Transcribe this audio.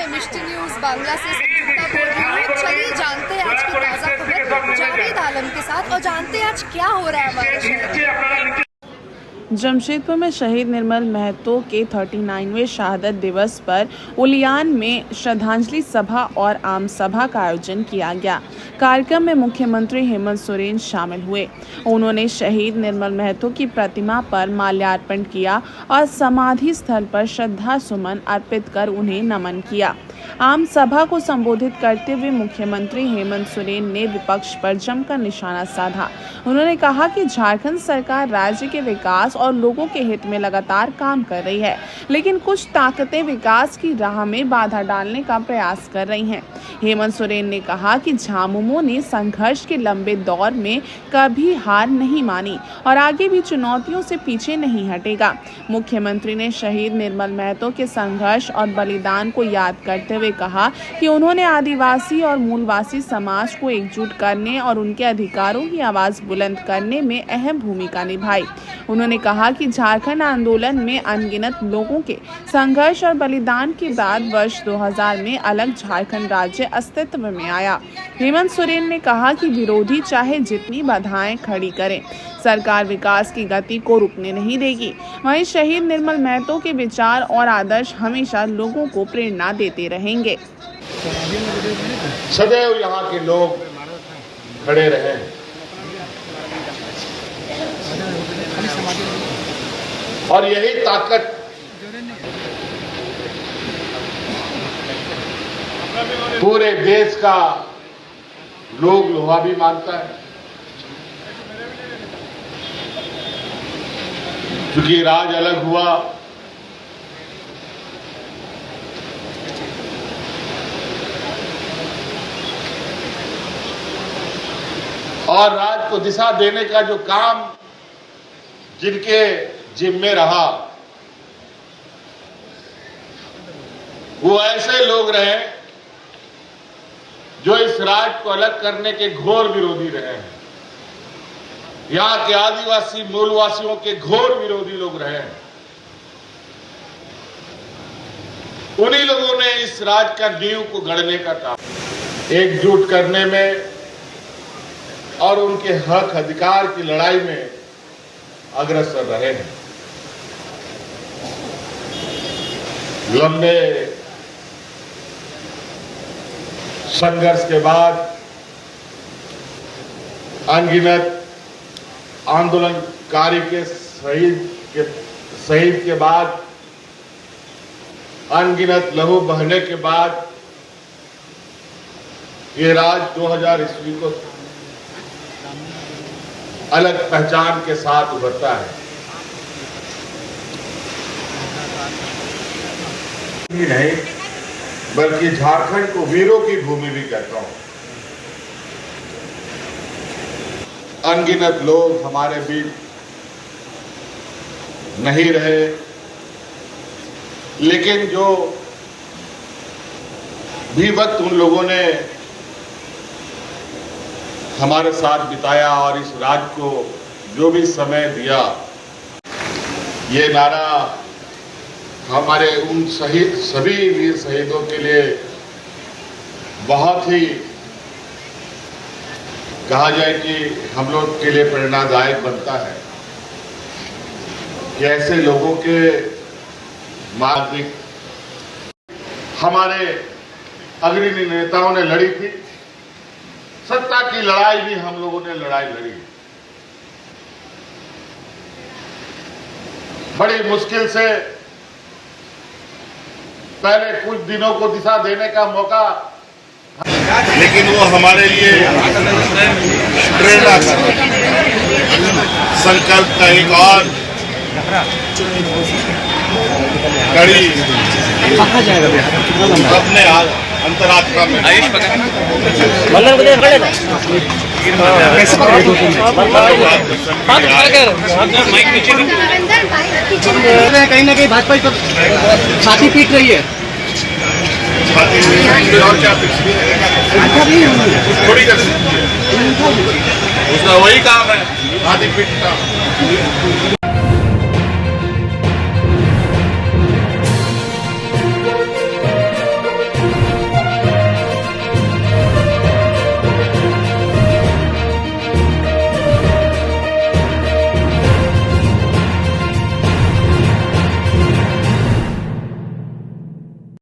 मिष्टी news Bangla से संयुक्ता बोल रही हूँ। चलिए जानते हैं आज की ताज़ा खबर जावेद आलम के साथ और जानते हैं आज क्या हो रहा है हमारे शहर में। जमशेदपुर में शहीद निर्मल महतो के 39वें शहादत दिवस पर उलियान में श्रद्धांजलि सभा और आम सभा का आयोजन किया गया। कार्यक्रम में मुख्यमंत्री हेमंत सोरेन शामिल हुए। उन्होंने शहीद निर्मल महतो की प्रतिमा पर माल्यार्पण किया और समाधि स्थल पर श्रद्धा सुमन अर्पित कर उन्हें नमन किया। आम सभा को संबोधित करते हुए मुख्यमंत्री हेमंत सोरेन ने विपक्ष पर जमकर निशाना साधा। उन्होंने कहा कि झारखंड सरकार राज्य के विकास और लोगों के हित में लगातार काम कर रही है, लेकिन कुछ ताकतें विकास की राह में बाधा डालने का प्रयास कर रही हैं। हेमंत सोरेन ने कहा कि झामुमो ने संघर्ष के लंबे दौर में कभी हार नहीं मानी और आगे भी चुनौतियों से पीछे नहीं हटेगा। मुख्यमंत्री ने शहीद निर्मल महतो के संघर्ष और बलिदान को याद करते हुए कहा कि उन्होंने आदिवासी और मूलवासी समाज को एकजुट करने और उनके अधिकारों की आवाज बुलंद करने में अहम भूमिका निभाई। उन्होंने कहा कि झारखंड आंदोलन में अनगिनत लोगों के संघर्ष और बलिदान के बाद वर्ष 2000 में अलग झारखंड राज्य अस्तित्व में आया। हेमंत सोरेन ने कहा कि विरोधी चाहे जितनी बाधाएं खड़ी करें, सरकार विकास की गति को रुकने नहीं देगी। वहीं शहीद निर्मल महतो के विचार और आदर्श हमेशा लोगों को प्रेरणा देते रहेंगे। सदैव यहाँ के लोग खड़े रहे और यही ताकत पूरे देश का लोग लोहा भी मानता है, क्योंकि राज अलग हुआ, और राज को दिशा देने का जो काम जिनके जिम्मे रहा, वो ऐसे लोग रहे जो इस राज को अलग करने के घोर विरोधी रहे हैं। यहाँ के आदिवासी मूलवासियों के घोर विरोधी लोग रहे हैं। उन्हीं लोगों ने इस राज का नींव को गढ़ने का काम एकजुट करने में और उनके हक अधिकार की लड़ाई में अग्रसर रहे हैं। लंबे संघर्ष के बाद, अनगिनत आंदोलनकारी के शहीद के बाद, अनगिनत लहू बहने के बाद ये राज 2000 ईस्वी को अलग पहचान के साथ उभरता है। नहीं बल्कि झारखंड को वीरों की भूमि भी कहता हूं। अनगिनत लोग हमारे बीच नहीं रहे, लेकिन जो भी वक्त उन लोगों ने हमारे साथ बिताया और इस राज को जो भी समय दिया, ये नारा हमारे उन सभी वीर शहीदों के लिए बहुत ही कहा जाए कि हम लोग के लिए प्रेरणादायक बनता है कि ऐसे लोगों के मार्ग हमारे अग्रणी नेताओं ने लड़ी थी। सत्ता की लड़ाई भी हम लोगों ने लड़ी। बड़ी मुश्किल से पहले कुछ दिनों को दिशा देने का मौका, लेकिन वो हमारे लिए प्रेरणा का संकल्प का एक और कड़ी अपने अंतरात्मा में कहीं ना कहीं भाजपा छाती पीट रही है। और क्या थोड़ी उसका वही काम है, आधी पीट का।